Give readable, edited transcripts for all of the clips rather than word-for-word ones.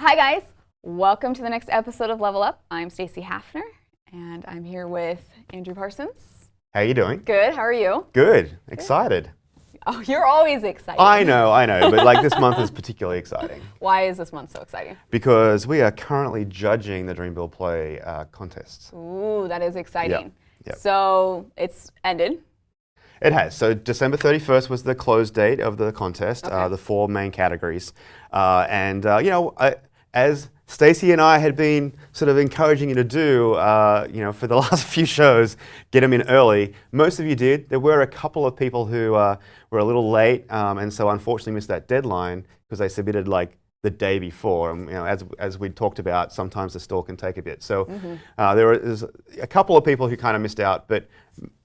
Hi guys, welcome to the next episode of Level Up. I'm Stacey Hafner, and I'm here with Andrew Parsons. How you doing? Good, how are you? Good. Excited. Oh, you're always excited. I know, but like this month is particularly exciting. Why is this month so exciting? Because we are currently judging the Dream.Build.Play contests. Ooh, that is exciting. Yep. So it's ended. It has. So December 31st was the close date of the contest, Okay. the 4 main categories. As Stacey and I had been sort of encouraging you to do, for the last few shows, get them in early. Most of you did. There were a couple of people who were a little late, and so unfortunately missed that deadline because they submitted like the day before. And as we talked about, sometimes the store can take a bit. So there was a couple of people who kind of missed out, but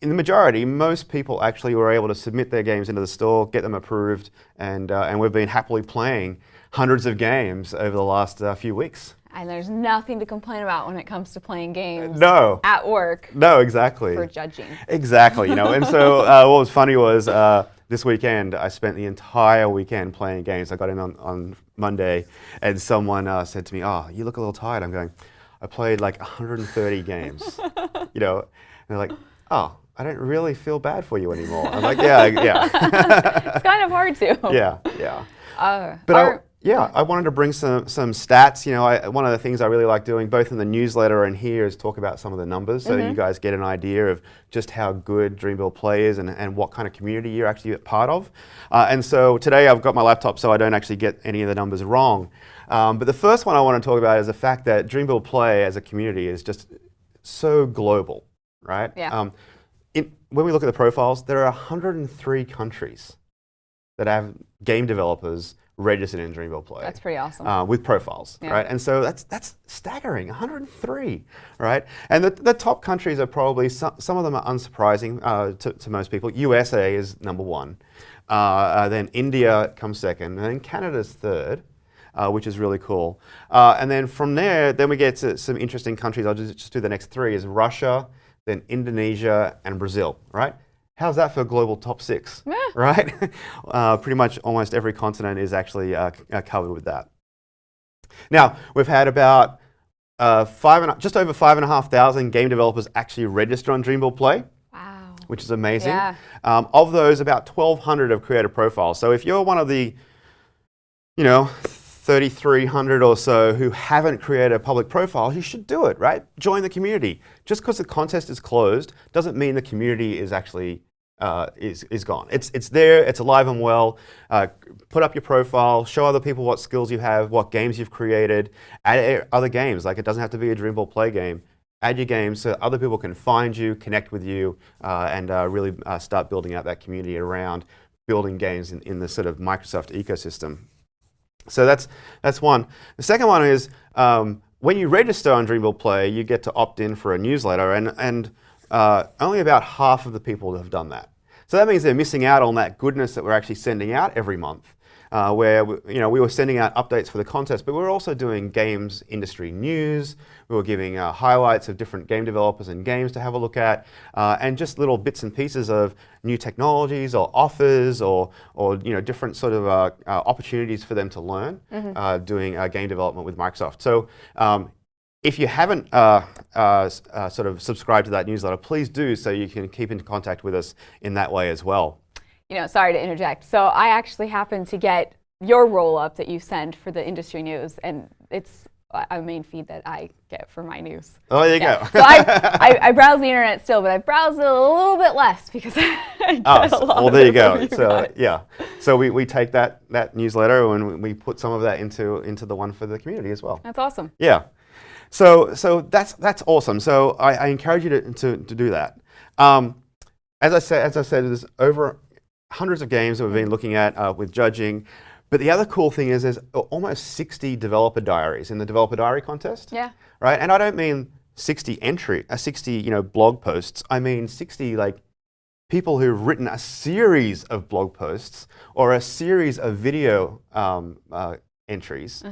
in the majority, most people actually were able to submit their games into the store, get them approved, and we've been happily playing hundreds of games over the last few weeks. And there's nothing to complain about when it comes to playing games No. at work No, exactly. for judging. Exactly, And so what was funny was this weekend, I spent the entire weekend playing games. I got in on Monday, and someone said to me, "Oh, you look a little tired." I'm going, "I played like 130 games," And they're like, "Oh, I don't really feel bad for you anymore." I'm like, yeah. It's kind of hard to. Yeah. I wanted to bring some stats. One of the things I really like doing, both in the newsletter and here, is talk about some of the numbers, so you guys get an idea of just how good Dream.Build.Play is and what kind of community you're actually a part of. And so today I've got my laptop, so I don't actually get any of the numbers wrong. But the first one I want to talk about is the fact that Dream.Build.Play as a community is just so global, right? Yeah. When we look at the profiles, there are 103 countries that have game developers registered in Dream.Build.Play. That's pretty awesome. With profiles, Yeah. right? And so that's staggering, 103, right? And the top countries are probably, some of them are unsurprising to most people. USA is number 1, then India comes second, and then Canada's third, which is really cool. And then from there, then we get to some interesting countries. I'll just do the next 3, is Russia, then Indonesia, and Brazil, right? How's that for a global top 6, right? Pretty much almost every continent is actually covered with that. Now, we've had about just over 5,500 game developers actually register on Dream.Build.Play. Wow. Which is amazing. Yeah. Of those, about 1,200 have created profiles. So if you're one of the, 3,300 or so who haven't created a public profile, you should do it, right? Join the community. Just because the contest is closed doesn't mean the community is actually is gone. It's there, it's alive and well. Put up your profile, show other people what skills you have, what games you've created, add other games. Like, it doesn't have to be a Dream.Build.Play game. Add your games so other people can find you, connect with you, and really start building out that community around building games in the sort of Microsoft ecosystem. So that's one. The second one is when you register on Dream.Build.Play, you get to opt in for a newsletter, and only about half of the people have done that. So that means they're missing out on that goodness that we're actually sending out every month, where we were sending out updates for the contest, but we were also doing games industry news. We were giving highlights of different game developers and games to have a look at, and just little bits and pieces of new technologies or offers or different sort of opportunities for them to learn doing game development with Microsoft. So if you haven't sort of subscribed to that newsletter, please do, so you can keep in contact with us in that way as well. Sorry to interject. So I actually happened to get your roll-up that you send for the industry news, and it's a main feed that I get for my news. Oh, there you go. So I browse the internet still, but I browse it a little bit less because I get a lot well, there you go. you So guys. yeah, so we take that newsletter and we put some of that into the one for the community as well. That's awesome. Yeah. So that's awesome. So I encourage you to do that. As I said, there's over hundreds of games that we've been looking at with judging. But the other cool thing is there's almost 60 developer diaries in the developer diary contest. Yeah. Right. And I don't mean 60 blog posts. I mean 60 people who've written a series of blog posts or a series of video entries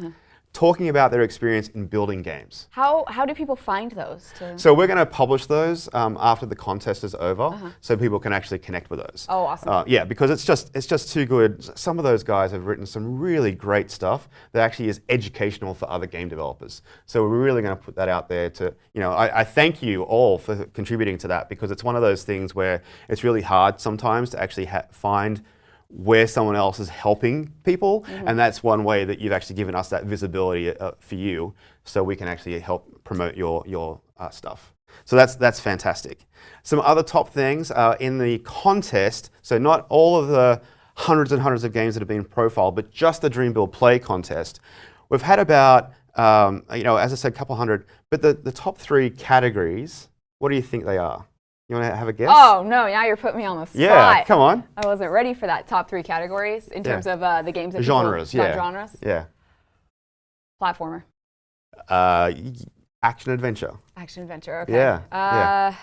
talking about their experience in building games. How do people find those? So we're going to publish those after the contest is over, so people can actually connect with those. Oh, awesome. Yeah, because it's just too good. Some of those guys have written some really great stuff that actually is educational for other game developers. So we're really going to put that out there to, I thank you all for contributing to that, because it's one of those things where it's really hard sometimes to actually find where someone else is helping people, and that's one way that you've actually given us that visibility for you, so we can actually help promote your stuff. So that's fantastic. Some other top things in the contest, so not all of the hundreds and hundreds of games that have been profiled, but just the Dream.Build.Play contest. We've had about, as I said, a couple hundred, but the top 3 categories, what do you think they are? You want to have a guess? Oh, no, now you're putting me on the spot. Yeah, come on. I wasn't ready for that. Top 3 categories in terms of the games that genres, people, genres? Yeah. Platformer. Action adventure. Action adventure, okay. Yeah.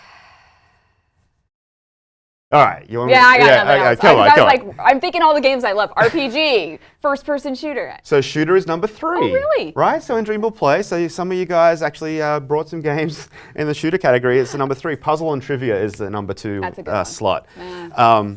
All right. You want I got nothing else. Come on. Like, I'm thinking all the games I love. RPG, first-person shooter. So shooter is number 3. Oh, really? Right. So in Dream.Build.Play, so some of you guys actually brought some games in the shooter category. It's the number 3. Puzzle and trivia is the number 2 slot. Yeah.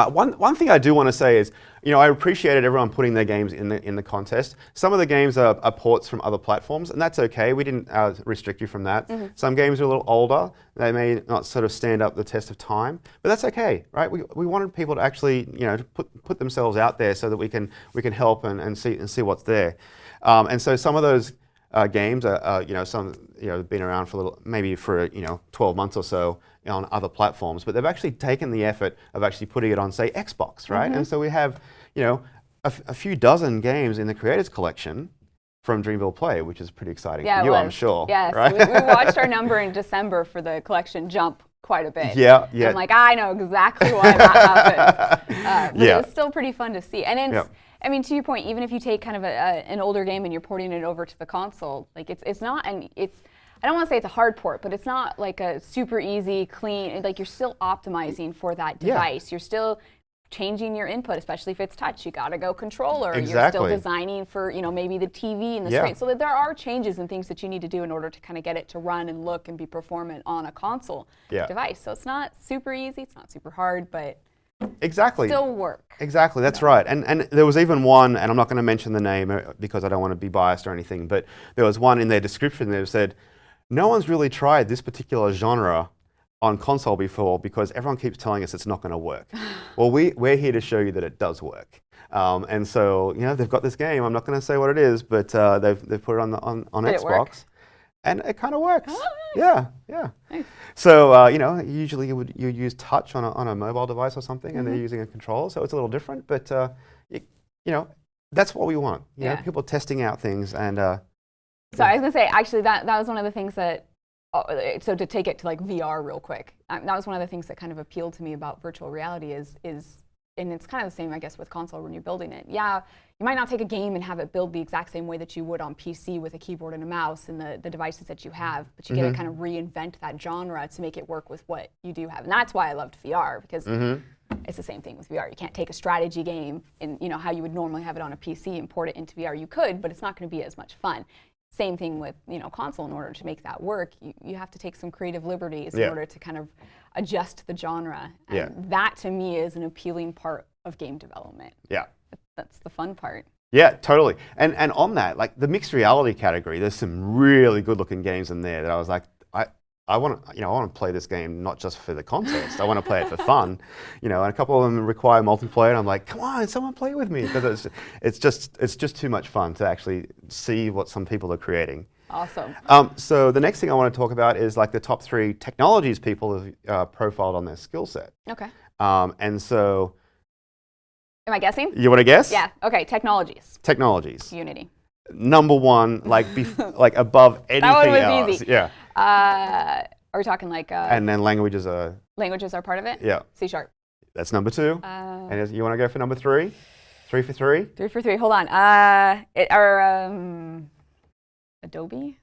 One thing I do want to say is, I appreciated everyone putting their games in the contest. Some of the games are ports from other platforms, and that's okay. We didn't restrict you from that. Some games are a little older. They may not sort of stand up the test of time, but that's okay, right? We wanted people to actually, to put themselves out there so that we can help and see what's there. And so some of those games are, some been around for a little, maybe for 12 months or so on other platforms, but they've actually taken the effort of actually putting it on, say, Xbox, right? And so we have, a few dozen games in the Creators Collection from Dream.Build.Play, which is pretty exciting for you, I'm sure. Yes, right? we watched our number in December for the collection jump quite a bit. Yeah. I'm like, I know exactly why that happened. But it was still pretty fun to see. And it's, I mean, to your point, even if you take kind of an older game and you're porting it over to the console, like it's not, and I don't want to say it's a hard port, but it's not like a super easy, clean, like you're still optimizing for that device. You're still changing your input, especially if it's touch. You got to go controller. Exactly. You're still designing for, maybe the TV and the screen. So that there are changes and things that you need to do in order to kind of get it to run and look and be performant on a console device. So it's not super easy, it's not super hard, but still work. Exactly, that's right. And there was even one, and I'm not going to mention the name because I don't want to be biased or anything, but there was one in their description that said, no one's really tried this particular genre on console before because everyone keeps telling us it's not going to work. Well, we're here to show you that it does work. And so, they've got this game. I'm not going to say what it is, but they've put it on Did Xbox. it work? And it kind of works. Oh, nice. Yeah. Nice. So, usually you use touch on a mobile device or something, and they're using a controller, so it's a little different. But, that's what we want. People testing out things. And so I was going to say, actually, that was one of the things that, so to take it to like VR real quick, that was one of the things that kind of appealed to me about virtual reality is, and it's kind of the same, I guess, with console when you're building it. Yeah, you might not take a game and have it build the exact same way that you would on PC with a keyboard and a mouse and the devices that you have, but you get to kind of reinvent that genre to make it work with what you do have. And that's why I loved VR, because it's the same thing with VR. You can't take a strategy game and how you would normally have it on a PC and port it into VR. You could, but it's not going to be as much fun. Same thing with console. In order to make that work, you have to take some creative liberties in order to kind of adjust the genre. And that to me is an appealing part of game development. Yeah, that's the fun part. Yeah, totally. And on that, like the mixed reality category, there's some really good-looking games in there that I was like, I want to play this game not just for the contest. I want to play it for fun, and a couple of them require multiplayer. And I'm like, come on, someone play with me, because it's just too much fun to actually see what some people are creating. Awesome. So the next thing I want to talk about is like the top 3 technologies people have profiled on their skill set. Okay. And so. Am I guessing? You want to guess? Yeah. Okay. Technologies. Unity. Number 1, like above anything else. That one was easy. Yeah. Are we talking like? And then languages are. Languages are part of it. Yeah. C#. That's number 2. And you want to go for number 3? 3 for 3? 3 for 3. Hold on. Adobe.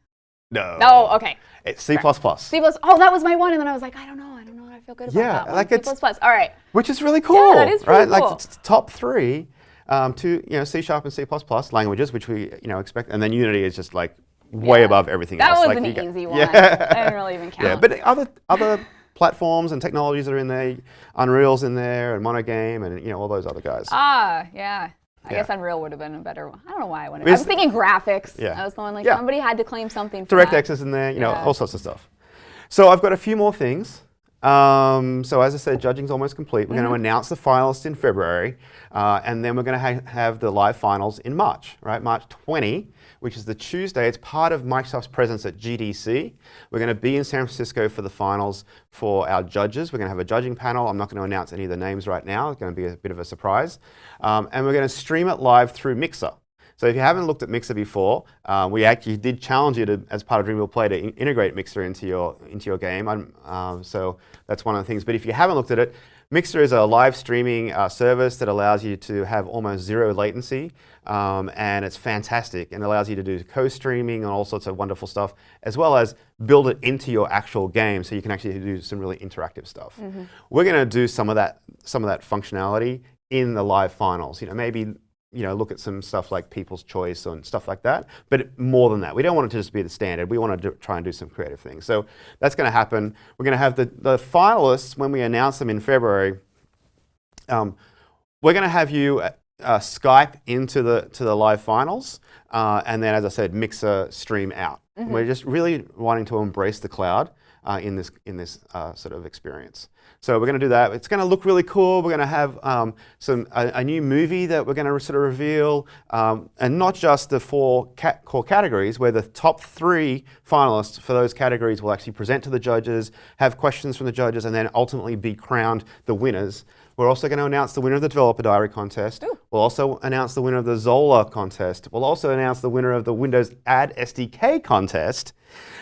No. No. Okay. It's C++. C++. Oh, that was my one, and then I was like, I don't know. I feel good about that one. like C++. All right. Which is really cool. Yeah, that is pretty right? cool. Like top 3. to C# and C++ languages, which we expect, and then Unity is just like way above everything else. That was like an easy one. I didn't really even count. Yeah, but other platforms and technologies are in there. Unreal's in there, and Monogame, and all those other guys. Yeah. I guess Unreal would have been a better one. I don't know why I went. I was thinking graphics. Yeah. I was going like somebody had to claim something for DirectX is in there, all sorts of stuff. So I've got a few more things. So as I said, judging's almost complete. We're going to announce the finalists in February, and then we're going to have the live finals in March, right? March 20, which is the Tuesday. It's part of Microsoft's presence at GDC. We're going to be in San Francisco for the finals for our judges. We're going to have a judging panel. I'm not going to announce any of the names right now. It's going to be a bit of a surprise. And we're going to stream it live through Mixer. So if you haven't looked at Mixer before, we actually did challenge you to, as part of Dream.Build.Play, to integrate Mixer into your game. So that's one of the things. But if you haven't looked at it, Mixer is a live streaming service that allows you to have almost zero latency, and it's fantastic and allows you to do co-streaming and all sorts of wonderful stuff, as well as build it into your actual game so you can actually do some really interactive stuff. We're going to do some of that functionality in the live finals. Maybe look at some stuff like People's Choice and stuff like that, but more than that. We don't want it to just be the standard. We want to try and do some creative things. So that's going to happen. We're going to have the finalists, when we announce them in February, we're going to have you Skype into the live finals, and then, as I said, Mixer stream out. We're just really wanting to embrace the cloud in this sort of experience. So we're going to do that. It's going to look really cool. We're going to have a new movie that we're going to sort of reveal, and not just the four core categories, where the top 3 finalists for those categories will actually present to the judges, have questions from the judges, and then ultimately be crowned the winners. We're also going to announce the winner of the Developer Diary contest. Ooh. We'll also announce the winner of the Zola contest. We'll also announce the winner of the Windows Ad SDK contest.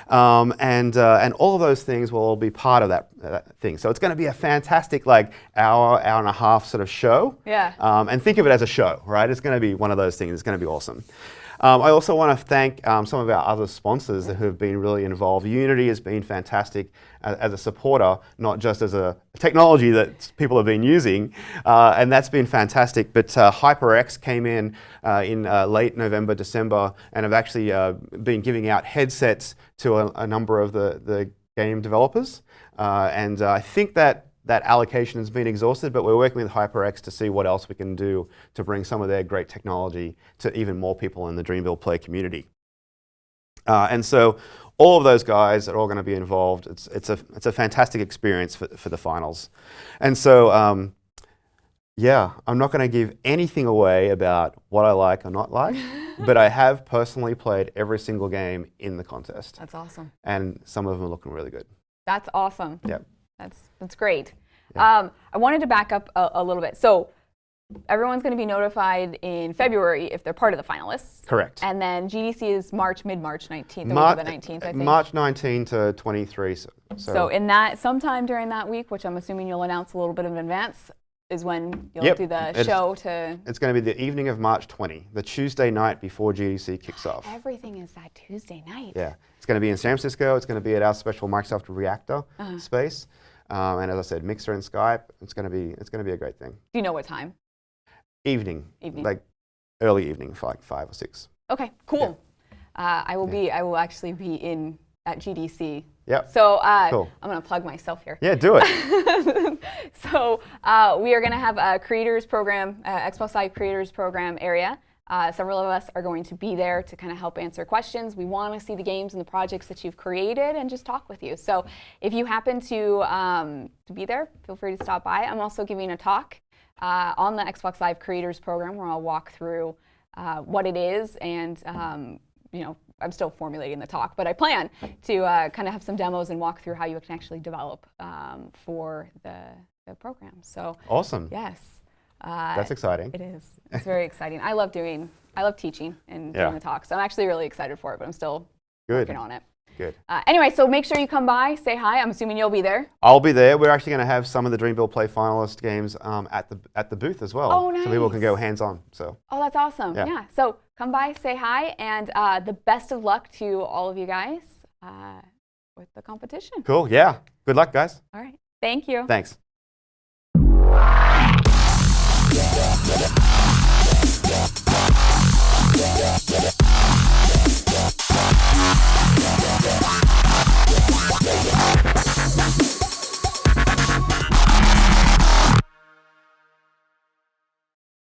And all of those things will all be part of that thing. So it's going to be a fantastic hour and a half sort of show. Yeah. And think of it as a show, right? It's going to be one of those things. It's going to be awesome. I also want to thank some of our other sponsors that have been really involved. Unity has been fantastic as a supporter, not just as a technology that people have been using, and that's been fantastic. But HyperX came in late November, December, and have actually been giving out headsets to a number of the game developers. And I think that allocation has been exhausted, but we're working with HyperX to see what else we can do to bring some of their great technology to even more people in the Dream.Build.Play community. And so all of those guys are all going to be involved. It's a fantastic experience for the finals. And so, I'm not going to give anything away about what I like or not like, but I have personally played every single game in the contest. That's awesome. And some of them are looking really good. That's awesome. Yep. That's great. Yeah. I wanted to back up a little bit. So everyone's going to be notified in February if they're part of the finalists. Correct. And then GDC is mid-March 19th, the week of the 19th, I think. March 19 to 23. So in sometime during that week, which I'm assuming you'll announce a little bit in advance, is when you'll do the show to... It's going to be the evening of March 20, the Tuesday night before GDC kicks off. Everything is that Tuesday night. Yeah. It's going to be in San Francisco. It's going to be at our special Microsoft Reactor space. And as I said, Mixer and Skype. It's going to be a great thing. Do you know what time? Evening. Like early evening, for like 5 or 6. Okay, cool. Yeah. I will actually be at GDC. Yep. So cool. I'm going to plug myself here. Yeah, do it. So we are going to have a creators program, Xbox Live creators program area. Several of us are going to be there to kind of help answer questions. We want to see the games and the projects that you've created and just talk with you. So if you happen to be there, feel free to stop by. I'm also giving a talk on the Xbox Live Creators Program where I'll walk through what it is and I'm still formulating the talk, but I plan to kind of have some demos and walk through how you can actually develop for the program. So awesome. Yes. That's exciting. It is. It's very exciting. I love teaching and doing the talks. So I'm actually really excited for it, but I'm still working on it. Good. Anyway, so make sure you come by, say hi. I'm assuming you'll be there. I'll be there. We're actually going to have some of the Dream.Build.Play finalist games at the booth as well. Oh, nice. So people can go hands-on. So. Oh, that's awesome. Yeah. So come by, say hi, and the best of luck to all of you guys with the competition. Cool. Yeah. Good luck, guys. All right. Thank you. Thanks.